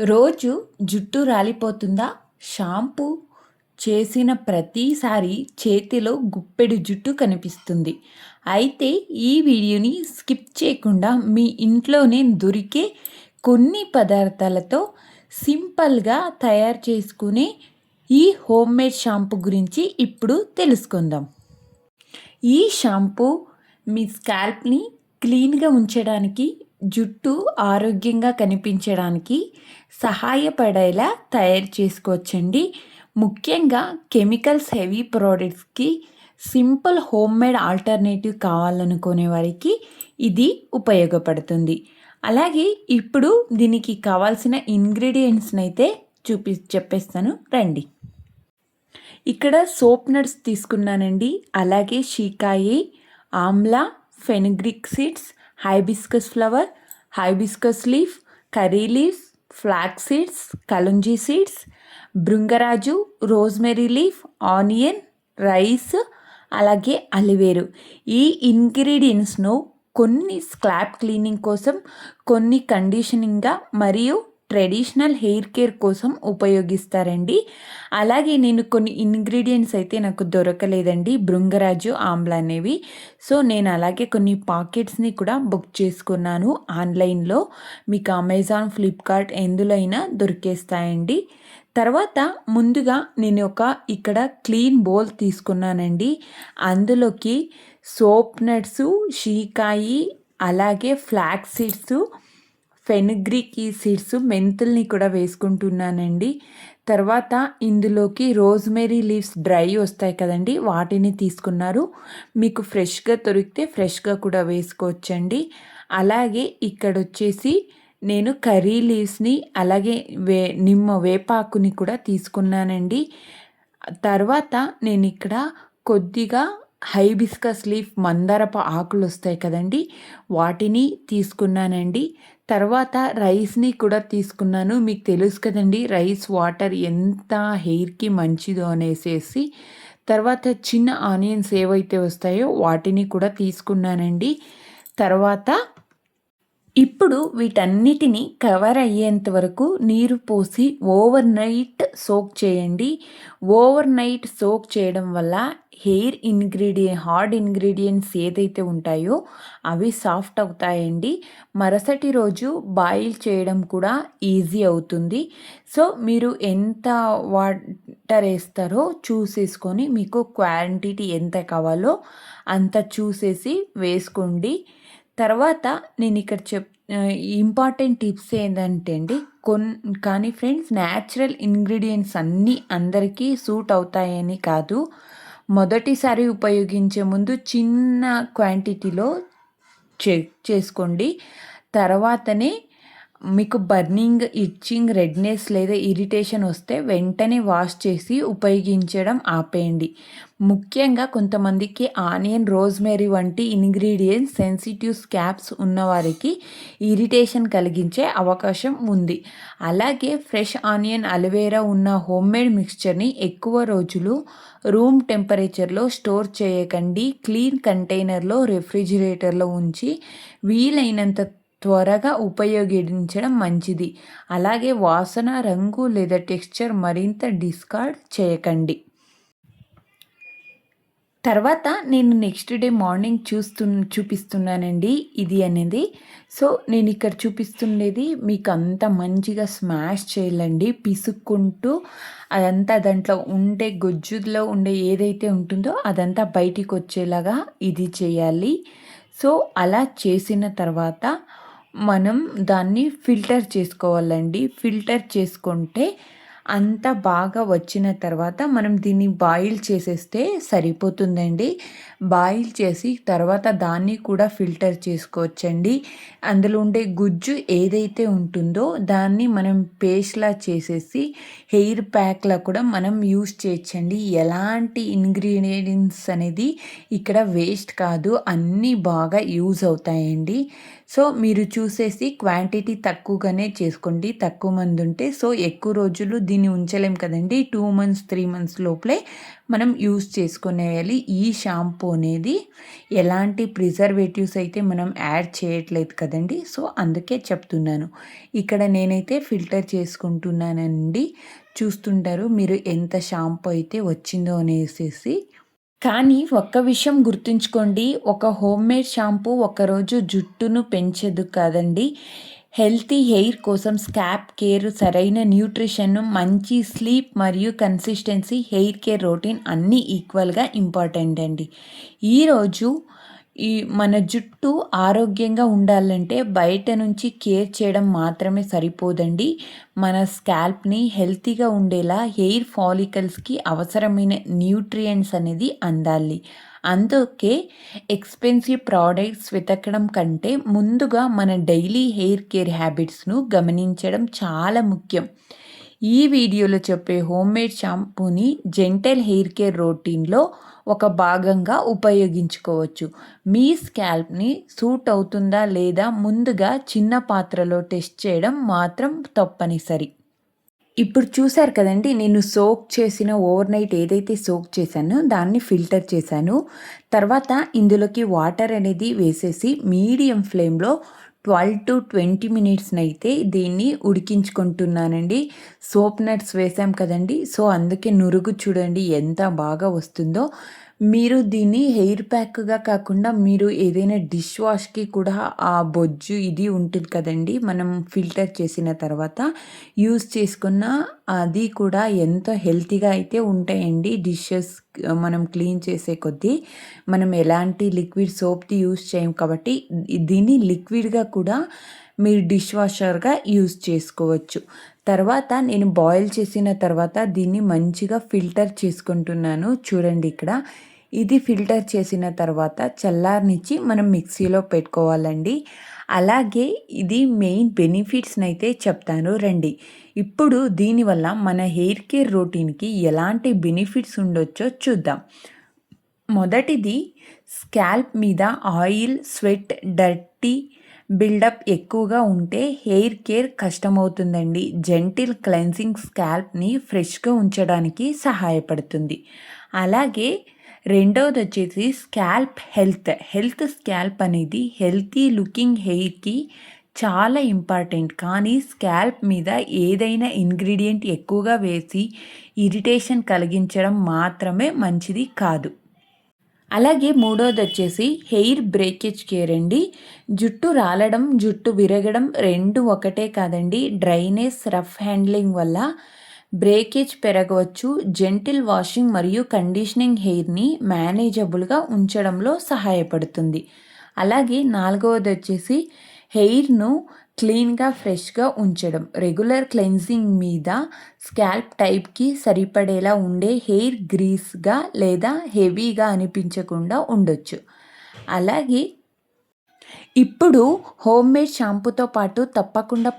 రోజు జుట్టు రాలిపోతుందా? షాంపూ చేసిన ప్రతిసారి చేతిలో గుప్పెడు జుట్టు కనిపిస్తుంది. అయితే ఈ వీడియోని స్కిప్ చేయకుండా మీ ఇంట్లోనే దొరికే కొన్ని పదార్థాలతో సింపుల్గా తయారు చేసుకునే ఈ హోమ్మేడ్ షాంపూ గురించి ఇప్పుడు తెలుసుకుందాం. ఈ షాంపూ మీ స్కాల్ప్ని క్లీన్గా ఉంచడానికి, జుట్టు ఆరోగ్యంగా కనిపించడానికి సహాయపడేలా తయారు చేసుకోవచ్చండి. ముఖ్యంగా కెమికల్స్ హెవీ ప్రోడక్ట్స్కి సింపుల్ హోమ్మేడ్ ఆల్టర్నేటివ్ కావాలనుకునే వారికి ఇది ఉపయోగపడుతుంది. అలాగే ఇప్పుడు దీనికి కావాల్సిన ఇంగ్రీడియంట్స్ని అయితే చెప్పేస్తాను రండి. ఇక్కడ సోప్ నట్స్ తీసుకున్నానండి. అలాగే shikakai, amla, fenugreek seeds, hibiscus flower, hibiscus leaf, curry leaves, flax seeds, kalonji seeds, bhringraj, rosemary leaf, onion, rice, అలాగే అలివేరు. ఈ ఇంగ్రీడియంట్స్ను కొన్ని స్కాల్ప్ క్లీనింగ్ కోసం, కొన్ని కండిషనింగ్గా మరియు ట్రెడిషనల్ హెయిర్ కేర్ కోసం ఉపయోగిస్తారండి. అలాగే నేను కొన్ని ఇంగ్రీడియంట్స్ అయితే నాకు దొరకలేదండి, భృంగరాజు, ఆమ్లా అనేవి. సో నేను అలాగే కొన్ని పాకెట్స్ని కూడా బుక్ చేసుకున్నాను ఆన్లైన్లో. మీకు అమెజాన్, ఫ్లిప్కార్ట్ ఎందులో అయినా దొరికేస్తాయండి. తర్వాత ముందుగా నేను ఇక్కడ క్లీన్ బౌల్ తీసుకున్నానండి. అందులోకి సోప్ నట్స్, షీకాయి, అలాగే ఫ్లాక్స్ సీడ్స్, ఫెనుగ్రిక్ సీడ్స్, మెంతుల్ని కూడా వేసుకుంటున్నానండి. తర్వాత ఇందులోకి రోజ్మెరీ లీవ్స్ డ్రై వస్తాయి కదండి, వాటిని తీసుకున్నారు. మీకు ఫ్రెష్గా దొరికితే ఫ్రెష్గా కూడా వేసుకోవచ్చండి. అలాగే ఇక్కడ వచ్చేసి నేను కర్రీ లీవ్స్ని, అలాగే నిమ్మ వేపాకుని కూడా తీసుకున్నానండి. తర్వాత నేను ఇక్కడ కొద్దిగా హైబిస్కస్ లీఫ్, మందారపు ఆకులు వస్తాయి కదండి, వాటిని తీసుకున్నానండి. తర్వాత రైస్ని కూడా తీసుకున్నాను. మీకు తెలుసు కదండి రైస్ వాటర్ ఎంత హెయిర్కి మంచిదో అనేసి. తర్వాత చిన్న ఆనియన్స్ ఏవైతే వస్తాయో వాటిని కూడా తీసుకున్నానండి. తర్వాత ఇప్పుడు వీటన్నిటిని కవర్ అయ్యేంత వరకు నీరు పోసి ఓవర్ నైట్ సోక్ చేయండి. ఓవర్ నైట్ సోక్ చేయడం వల్ల హార్డ్ ఇంగ్రీడియంట్స్ ఏదైతే ఉంటాయో అవి సాఫ్ట్ అవుతాయండి. మరుసటి రోజు బాయిల్ చేయడం కూడా ఈజీ అవుతుంది. సో మీరు ఎంత వాటర్ వేస్తారో చూసేసుకొని, మీకు క్వాంటిటీ ఎంత కావాలో అంత చూసేసి వేసుకోండి. తర్వాత నేను ఇక్కడ ఇంపార్టెంట్ టిప్స్ ఏంటంటే అండి, కానీ ఫ్రెండ్స్, న్యాచురల్ ఇంగ్రీడియంట్స్ అన్నీ అందరికీ సూట్ అవుతాయని కాదు. మొదటిసారి ఉపయోగించే ముందు చిన్న క్వాంటిటీలో చెక్ చేసుకోండి. తర్వాతనే మీకు బర్నింగ్, ఇచ్చింగ్, రెడ్నెస్ లేదా ఇరిటేషన్ వస్తే వెంటనే వాష్ చేసి ఉపయోగించడం ఆపేయండి. ముఖ్యంగా కొంతమందికి ఆనియన్, రోజ్మెరీ వంటి ఇంగ్రీడియంట్స్ సెన్సిటివ్ స్కాల్ప్స్ ఉన్నవారికి ఇరిటేషన్ కలిగించే అవకాశం ఉంది. అలాగే ఫ్రెష్ ఆనియన్, అలోవెరా ఉన్న హోమ్మేడ్ మిక్స్చర్ని ఎక్కువ రోజులు రూమ్ టెంపరేచర్లో స్టోర్ చేయకండి. క్లీన్ కంటైనర్లో, రెఫ్రిజిరేటర్లో ఉంచి వీలైనంత త్వరగా ఉపయోగించడం మంచిది. అలాగే వాసన, రంగు లేదా టెక్స్చర్ మరింత డిస్కార్డ్ చేయకండి. తర్వాత నేను నెక్స్ట్ డే మార్నింగ్ చూపిస్తున్నానండి ఇది అనేది. సో నేను ఇక్కడ చూపిస్తుండేది మీకు అంత మంచిగా స్మాష్ చేయాలండి, పిసుక్కుంటూ అదంతా దాంట్లో ఉండే గొజ్జులో ఉండే ఏదైతే ఉంటుందో అదంతా బయటికి వచ్చేలాగా ఇది చేయాలి. సో అలా చేసిన తర్వాత మనం దాన్ని ఫిల్టర్ చేసుకోవాలండి. ఫిల్టర్ చేసుకుంటే అంత బాగా వచ్చిన తర్వాత మనం దీన్ని బాయిల్ చేసేస్తే సరిపోతుందండి. బాయిల్ చేసి తర్వాత దాన్ని కూడా ఫిల్టర్ చేసుకోవచ్చండి. అందులో ఉండే గుజ్జు ఏదైతే ఉంటుందో దాన్ని మనం పేస్ట్లా చేసేసి హెయిర్ ప్యాక్లా కూడా మనం యూస్ చేయొచ్చండి. ఎలాంటి ఇంగ్రీడియంట్స్ అనేది ఇక్కడ వేస్ట్ కాదు, అన్నీ బాగా యూజ్ అవుతాయండి. సో మీరు చూసేసి క్వాంటిటీ తక్కువగానే చేసుకోండి, తక్కువ మంది ఉంటే. సో ఎక్కువ రోజులు దీన్ని ఉంచలేం కదండి, 2 months 3 months లోపలే మనం యూస్ చేసుకునేయాలి. ఈ షాంపూ అనేది ఎలాంటి ప్రిజర్వేటివ్స్ అయితే మనం యాడ్ చేయట్లేదు కదండీ! సో, అందుకే చెప్తున్నాను. ఇక్కడ నేనైతే ఫిల్టర్ చేసుకుంటున్నానండి. చూస్తుంటారు మీరు ఎంత షాంపూ అయితే వచ్చిందో అనేసేసి. కానీ ఒక్క విషయం గుర్తుంచుకోండి. ఒక హోమ్‌మేడ్ షాంపూ ఒకరోజు జుట్టును పెంచదు కాదండి. హెల్తీ హెయిర్ కోసం స్కాల్ప్ కేర్, సరైన న్యూట్రిషన్, మంచి స్లీప్ మరియు కన్సిస్టెన్సీ హెయిర్ కేర్ రొటీన్ అన్నీ ఈక్వల్‌గా ఇంపార్టెంట్ అండి. ఈరోజు ఈ మన జుట్టు ఆరోగ్యంగా ఉండాలంటే బయట నుంచి కేర్ చేయడం మాత్రమే సరిపోదండి. మన స్కాల్ప్‌ని హెల్తీగా ఉండేలా హెయిర్ ఫాలికల్స్‌కి అవసరమైన న్యూట్రియంట్స్ అనేది అందాలి. అందుకే ఎక్స్‌పెన్సివ్ ప్రొడక్ట్స్ వెతకడం కంటే ముందుగా మన డైలీ హెయిర్ కేర్ హ్యాబిట్స్‌ను గమనించడం చాలా ముఖ్యం. ఈ వీడియోలో చెప్పే హోమ్‌మేడ్ షాంపూని జెంటల్ హెయిర్ కేర్ రొటీన్‌లో ఒక భాగంగా ఉపయోగించుకోవచ్చు. మీ స్కాల్ప్‌ని సూట్ అవుతుందా లేదా ముందుగా చిన్న పాత్రలో టెస్ట్ చేయడం మాత్రం తప్పనిసరి. ఇప్పుడు చూసారు కదండీ! నేను సోక్ చేసిన ఓవర్‌నైట్ ఏదైతే సోక్ చేశానో దాన్ని ఫిల్టర్ చేశాను. తర్వాత ఇందులోకి వాటర్ అనేది వేసేసి మీడియం ఫ్లేమ్‌లో 12-20 మినిట్స్‌నైతే దీన్ని ఉడికించుకుంటున్నానండి. సోప్ నట్స్ వేసాం కదండీ! సో, అందుకే నురుగు చూడండి ఎంత బాగా వస్తుందో. మీరు దీన్ని హెయిర్ ప్యాక్‌గా కాకుండా మీరు ఏదైనా డిష్ వాష్‌కి కూడా ఆ బొజ్జు ఇది ఉంటుంది కదండీ! మనం ఫిల్టర్ చేసిన తర్వాత యూజ్ చేసుకున్న అది కూడా ఎంతో హెల్తీగా అయితే ఉంటాయండి. డిషెస్ మనం క్లీన్ చేసే కొద్దీ మనం ఎలాంటి లిక్విడ్ సోప్‌ది యూజ్ చేయం కాబట్టి దీన్ని లిక్విడ్‌గా కూడా మీరు డిష్ వాషర్‌గా యూజ్ చేసుకోవచ్చు. తర్వాత నేను బాయిల్ చేసిన తర్వాత దీన్ని మంచిగా ఫిల్టర్ చేసుకుంటున్నాను. చూడండి ఇక్కడ. ఇది ఫిల్టర్ చేసిన తర్వాత చల్లారనిచ్చి మనం మిక్సీలో పెట్టుకోవాలండి. అలాగే ఇది మెయిన్ బెనిఫిట్స్‌నైతే చెప్తాను రండి. ఇప్పుడు దీనివల్ల మన హెయిర్ కేర్ రొటీన్‌కి ఎలాంటి బెనిఫిట్స్ ఉండొచ్చో చూద్దాం. మొదటిది స్కాల్ప్ మీద ఆయిల్, స్వెట్, డర్టీ బిల్డప్ ఎక్కువగా ఉంటే హెయిర్ కేర్ కష్టమవుతుందండి. జెంటిల్ క్లెన్సింగ్ స్కాల్ప్‌ని ఫ్రెష్‌గా ఉంచడానికి సహాయపడుతుంది. అలాగే రెండవదొచ్చేసి స్కాల్ప్ హెల్త్ స్కాల్ప్ అనేది హెల్తీ లుకింగ్ హెయిర్‌కి చాలా ఇంపార్టెంట్. కానీ స్కాల్ప్ మీద ఏదైనా ఇంగ్రీడియంట్ ఎక్కువగా వేసి ఇరిటేషన్ కలిగించడం మాత్రమే మంచిది కాదు. అలాగే మూడోదొచ్చేసి హెయిర్ బ్రేకేజ్ కేర్ అండి. జుట్టు రాలడం, జుట్టు విరగడం 2 ఒకటే కాదండి. డ్రైనేజ్, రఫ్ హ్యాండ్లింగ్ వల్ల బ్రేకేజ్ పెరగవచ్చు. జెంటిల్ వాషింగ్ మరియు కండిషనింగ్ హెయిర్‌ని మేనేజబుల్‌గా ఉంచడంలో సహాయపడుతుంది. అలాగే నాలుగవదొచ్చేసి హెయిర్‌ను క్లీన్‌గా, ఫ్రెష్‌గా ఉంచడం. రెగ్యులర్ క్లెన్జింగ్ మీద స్కాల్ప్ టైప్‌కి సరిపడేలా ఉండే హెయిర్ గ్రీస్‌గా లేదా హెవీగా అనిపించకుండా ఉండొచ్చు. అలాగే ఇప్పుడు హోమ్‌మేడ్ షాంపూతో పాటు తప్పకుండా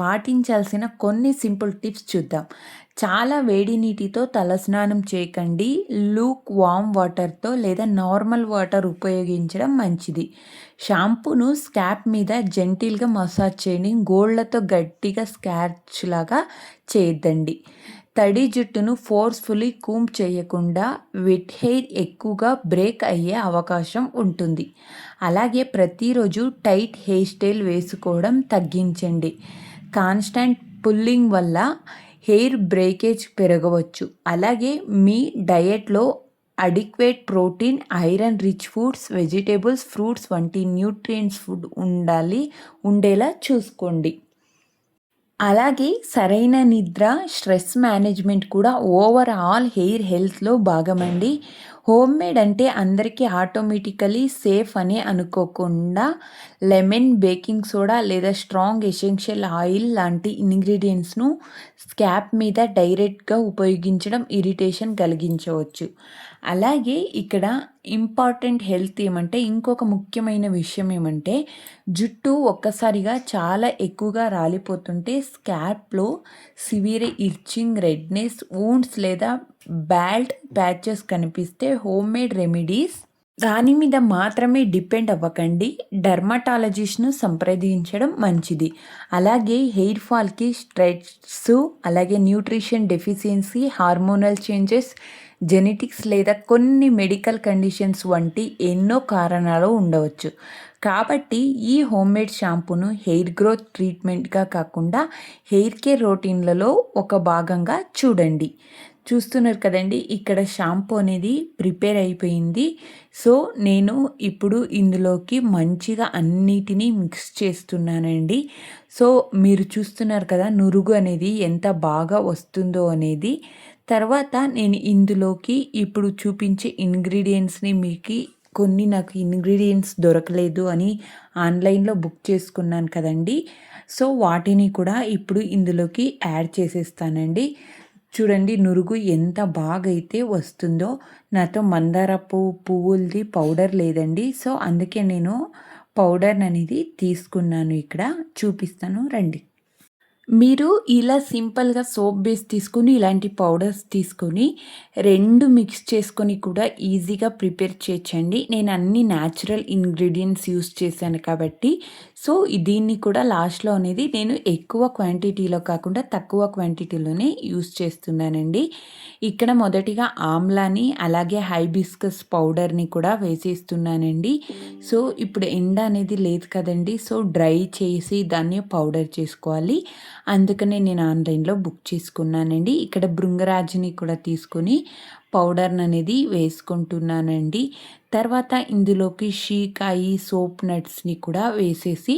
పాటించాల్సిన కొన్ని సింపుల్ టిప్స్ చూద్దాం. చాలా వేడి నీటితో తలస్నానం చేయకండి. లూక్ వార్మ్ వాటర్‌తో లేదా నార్మల్ వాటర్ ఉపయోగించడం మంచిది. షాంపూను స్కాల్ప్ మీద జెంటిల్‌గా మసాజ్ చేయండి. గోళ్ళతో గట్టిగా స్క్రాచ్ లాగా చేయొద్దండి. తడి జుట్టును ఫోర్స్‌ఫుల్లీ కూంబ్ చేయకుండా వెట్ హెయిర్ ఎక్కువగా బ్రేక్ అయ్యే అవకాశం ఉంటుంది. అలాగే ప్రతిరోజు టైట్ హెయిర్ స్టైల్ వేసుకోవడం తగ్గించండి. కాన్స్టాంట్ పుల్లింగ్ వల్ల హెయిర్ బ్రేకేజ్ పెరగవచ్చు. అలాగే మీ డయట్‌లో adequate protein, iron rich foods, vegetables, fruits వంటి న్యూట్రియంట్స్ ఫుడ్ ఉండేలా చూసుకోండి. అలాగే సరైన నిద్ర, స్ట్రెస్ మేనేజ్మెంట్ కూడా ఓవరాల్ హెయిర్ హెల్త్‌లో భాగమండి. హోమ్‌మేడ్ అంటే అందరికీ ఆటోమేటికల్లీ సేఫ్ అని అనుకోకుండా లెమన్, బేకింగ్ సోడా లేదా స్ట్రాంగ్ ఎసెన్షియల్ ఆయిల్ లాంటి ఇంగ్రీడియంట్స్‌ను స్కాల్ప్ మీద డైరెక్ట్‌గా ఉపయోగించడం ఇరిటేషన్ కలిగించవచ్చు. అలాగే ఇక్కడ ఇంపార్టెంట్ హెల్త్ ఏమంటే ఇంకొక ముఖ్యమైన విషయం ఏమంటే జుట్టు ఒక్కసారిగా చాలా ఎక్కువగా రాలిపోతుంటే స్కాల్ప్‌లో సివియర్ ఇచ్చింగ్, రెడ్‌నెస్, వూండ్స్ లేదా బాల్డ్ ప్యాచెస్ కనిపిస్తే హోమ్‌మేడ్ రెమెడీస్ దాని మీద మాత్రమే డిపెండ్ అవ్వకండి. డెర్మటాలజిస్ట్‌ను సంప్రదించడం మంచిది. అలాగే హెయిర్ ఫాల్‌కి స్ట్రెస్సు, అలాగే nutrition deficiency, hormonal changes, genetics లేదా కొన్ని మెడికల్ కండిషన్స్ వంటి ఎన్నో కారణాలు ఉండవచ్చు. కాబట్టి ఈ హోమ్‌మేడ్ షాంపూను హెయిర్ గ్రోత్ ట్రీట్మెంట్‌గా కాకుండా హెయిర్ కేర్ రొటీన్‌లలో ఒక భాగంగా చూడండి. చూస్తున్నారు కదండీ! ఇక్కడ షాంపూ అనేది ప్రిపేర్ అయిపోయింది. సో, నేను ఇప్పుడు ఇందులోకి మంచిగా అన్నిటిని మిక్స్ చేస్తున్నానండి. సో, మీరు చూస్తున్నారు కదా! నురుగు అనేది ఎంత బాగా వస్తుందో అనేది. తర్వాత నేను ఇందులోకి ఇప్పుడు చూపించే ఇంగ్రీడియెంట్స్‌ని కొన్ని నాకు ఇంగ్రీడియెంట్స్ దొరకలేదు అని ఆన్‌లైన్‌లో బుక్ చేసుకున్నాను కదండీ! సో, వాటిని కూడా ఇప్పుడు ఇందులోకి యాడ్ చేసేస్తానండి. చూడండి నురుగు ఎంత బాగైతే వస్తుందో. నాతో మందార పువ్వులది పౌడర్ లేదండి. సో, అందుకే నేను పౌడర్‌ననేది తీసుకున్నాను ఇక్కడ. చూపిస్తాను రండి. మీరు ఇలా సింపుల్‌గా సోప్ బేస్ తీసుకొని, ఇలాంటి పౌడర్స్ తీసుకొని 2 మిక్స్ చేసుకొని కూడా ఈజీగా ప్రిపేర్ చేయొచ్చండి. నేను అన్ని న్యాచురల్ ఇంగ్రీడియెంట్స్ యూజ్ చేశాను కాబట్టి, సో, దీన్ని కూడా లాస్ట్‌లో అనేది నేను ఎక్కువ క్వాంటిటీలో కాకుండా తక్కువ క్వాంటిటీలోనే యూజ్ చేస్తున్నానండి. ఇక్కడ మొదటిగా ఆమ్లాని, అలాగే హైబిస్కస్ పౌడర్‌ని కూడా వేసేస్తున్నానండి. సో, ఇప్పుడు ఎండ అనేది లేదు కదండీ! సో, డ్రై చేసి దాన్ని పౌడర్ చేసుకోవాలి. అందుకనే నేను ఆన్‌లైన్‌లో బుక్ చేసుకున్నానండి. ఇక్కడ భృంగరాజ్‌ని కూడా తీసుకొని పౌడర్‌ననేది వేసుకుంటున్నానండి. తర్వాత ఇందులోకి షీకాయి, సోప్ నట్స్‌ని కూడా వేసేసి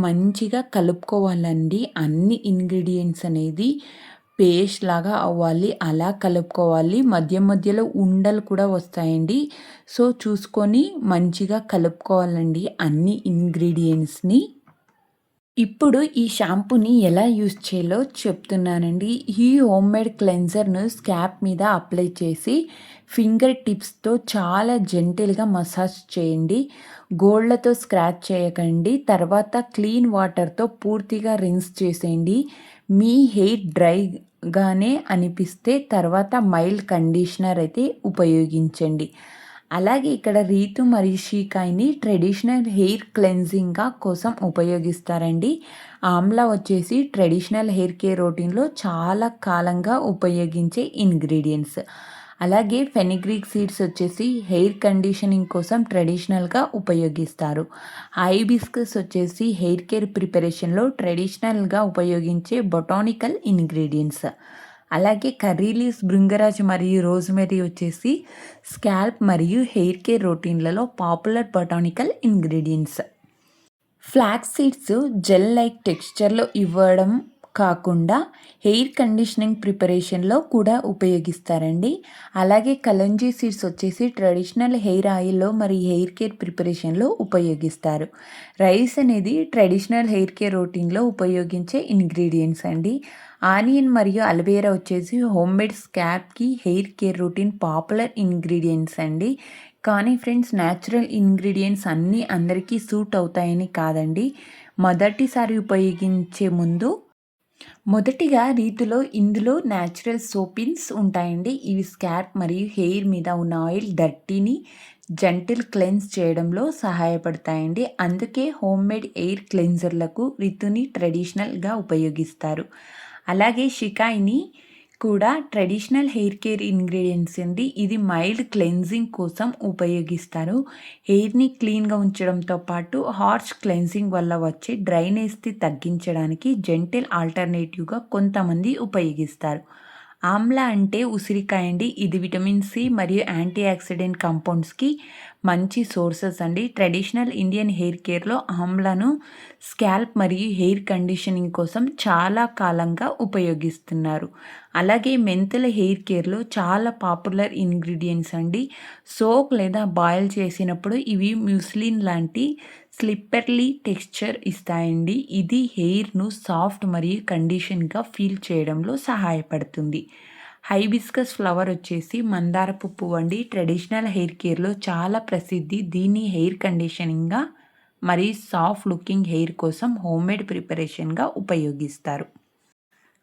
మంచిగా కలుపుకోవాలండి. అన్ని ఇంగ్రీడియెంట్స్ అనేది పేస్ట్ లాగా అవ్వాలి. అలా కలుపుకోవాలి. మధ్య మధ్యలో ఉండలు కూడా వస్తాయండి. సో, చూసుకొని మంచిగా కలుపుకోవాలండి అన్ని ఇంగ్రీడియెంట్స్‌ని. ఇప్పుడు ఈ షాంపూని ఎలా యూజ్ చేయాలో చెప్తున్నానండి. ఈ హోమ్‌మేడ్ క్లెన్జర్‌ను స్కాల్ప్ మీద అప్లై చేసి ఫింగర్ టిప్స్‌తో చాలా జెంటిల్‌గా మసాజ్ చేయండి. గోళ్ళతో స్క్రాచ్ చేయకండి. తర్వాత క్లీన్ వాటర్‌తో పూర్తిగా రిన్స్ చేసేయండి. మీ హెయిర్ డ్రైగానే అనిపిస్తే తర్వాత మైల్డ్ కండిషనర్ అయితే ఉపయోగించండి. అలాగే ఇక్కడ రీతు మరియు షీకాయిని ట్రెడిషనల్ హెయిర్ క్లెన్జింగ్‌గా కోసం ఉపయోగిస్తారండి. ఆమ్లా వచ్చేసి ట్రెడిషనల్ హెయిర్ కేర్ రొటీన్‌లో చాలా కాలంగా ఉపయోగించే ఇంగ్రీడియెంట్స్. అలాగే ఫెనిగ్రీక్ సీడ్స్ వచ్చేసి హెయిర్ కండిషనింగ్ కోసం ట్రెడిషనల్‌గా ఉపయోగిస్తారు. హైబిస్కస్ వచ్చేసి హెయిర్ కేర్ ప్రిపరేషన్‌లో ట్రెడిషనల్‌గా ఉపయోగించే బొటానికల్ ఇంగ్రీడియెంట్స్. అలాగే కర్రీ లీవ్స్, భృంగరాజ్ మరియు రోజ్‌మెరీ వచ్చేసి స్కాల్ప్ మరియు హెయిర్ కేర్ రొటీన్‌లలో popular botanical ingredients. Flax seeds gel like టెక్స్చర్‌లో ఇవ్వడం కాకుండా హెయిర్ కండిషనింగ్ ప్రిపరేషన్‌లో కూడా ఉపయోగిస్తారండి. అలాగే కలంజీ సీడ్స్ వచ్చేసి ట్రెడిషనల్ హెయిర్ ఆయిల్‌లో మరియు హెయిర్ కేర్ ప్రిపరేషన్‌లో ఉపయోగిస్తారు. రైస్ అనేది ట్రెడిషనల్ హెయిర్ కేర్ రొటీన్‌లో ఉపయోగించే ఇంగ్రీడియెంట్స్ అండి. ఆనియన్ మరియు అలోవెరా వచ్చేసి హోమ్‌మేడ్ స్కాల్ప్‌కి hair care routine popular ingredients అండి. కానీ ఫ్రెండ్స్ న్యాచురల్ ఇంగ్రీడియెంట్స్ అన్నీ అందరికీ సూట్ అవుతాయని కాదండి. మొదటిసారి ఉపయోగించే ముందు మొదటిగా ఇందులో న్యాచురల్ సోపిన్స్ ఉంటాయండి. ఇవి స్కాల్ప్ మరియు హెయిర్ మీద ఉన్న ఆయిల్ డర్టీని జెంటిల్ క్లెన్స్ చేయడంలో సహాయపడతాయండి. అందుకే హోమ్‌మేడ్ ఎయిర్ క్లెన్జర్‌లకు రితుని ట్రెడిషనల్‌గా ఉపయోగిస్తారు. అలాగే షికాయిని కూడా ట్రెడిషనల్ హెయిర్ కేర్ ఇంగ్రీడియెంట్స్ అండి. ఇది మైల్డ్ క్లెన్జింగ్ కోసం ఉపయోగిస్తారు. హెయిర్‌ని క్లీన్‌గా ఉంచడంతో పాటు హార్ష్ క్లెన్జింగ్ వల్ల వచ్చే డ్రైనేజ్‌ని తగ్గించడానికి జెంటిల్ ఆల్టర్‌నేటివ్‌గా కొంతమంది ఉపయోగిస్తారు. ఆమ్లా అంటే ఉసిరికాయ అండి. ఇది విటమిన్ సి మరియు యాంటీ ఆక్సిడెంట్ కాంపౌండ్స్‌కి మంచి సోర్సెస్ అండి. ట్రెడిషనల్ ఇండియన్ హెయిర్ కేర్‌లో ఆమ్లాను స్కాల్ప్ మరియు హెయిర్ కండిషనింగ్ కోసం చాలా కాలంగా ఉపయోగిస్తున్నారు. అలాగే మెంతుల హెయిర్ కేర్‌లో చాలా పాపులర్ ఇంగ్రీడియెంట్స్ అండి. సోక్ లేదా బాయిల్ చేసినప్పుడు ఇవి మ్యూస్లిన్ లాంటి స్లిప్పర్లీ టెక్స్చర్ ఇస్తాయండి. ఇది హెయిర్‌ను సాఫ్ట్ మరియు కండిషన్‌గా ఫీల్ చేయడంలో సహాయపడుతుంది. హైబిస్కస్ ఫ్లవర్ వచ్చేసి మందారపు పువ్వండి. ట్రెడిషనల్ హెయిర్ కేర్‌లో చాలా ప్రసిద్ధి. దీన్ని హెయిర్ కండిషనింగ్‌గా మరియు సాఫ్ట్ లుకింగ్ హెయిర్ కోసం హోమ్‌మేడ్ ప్రిపరేషన్‌గా ఉపయోగిస్తారు.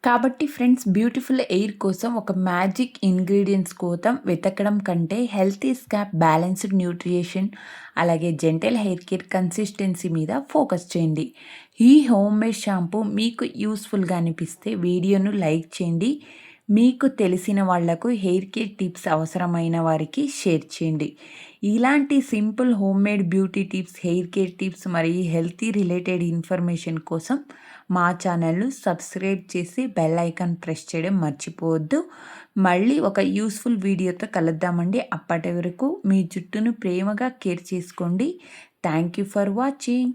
కాబట్టి ఫ్రెండ్స్, బ్యూటిఫుల్ ఎయిర్ కోసం ఒక మ్యాజిక్ ఇంగ్రీడియంట్స్ కోసం వెతకడం కంటే హెల్తీ స్కాల్ప్, బ్యాలెన్స్డ్ న్యూట్రిషన్, అలాగే జెంటల్ హెయిర్ కేర్ కన్సిస్టెన్సీ మీద ఫోకస్ చేయండి. ఈ హోమ్ మేడ్ షాంపూ మీకు యూస్ఫుల్గా అనిపిస్తే వీడియోను లైక్ చేయండి. మీకు తెలిసిన వాళ్లకు హెయిర్ కేర్ టిప్స్ అవసరమైన వారికి షేర్ చేయండి. ఇలాంటి simple home made beauty tips, hair care tips మరియు హెల్తీ రిలేటెడ్ ఇన్ఫర్మేషన్ కోసం మా ఛానల్ను సబ్స్క్రైబ్ చేసి బెల్ ఐకాన్ ప్రెస్ చేయడం మర్చిపోవద్దు. మళ్ళీ ఒక యూస్ఫుల్ వీడియోతో కలుద్దామండి. అప్పటి వరకు మీ జుట్టును ప్రేమగా కేర్ చేసుకోండి. Thank you for watching.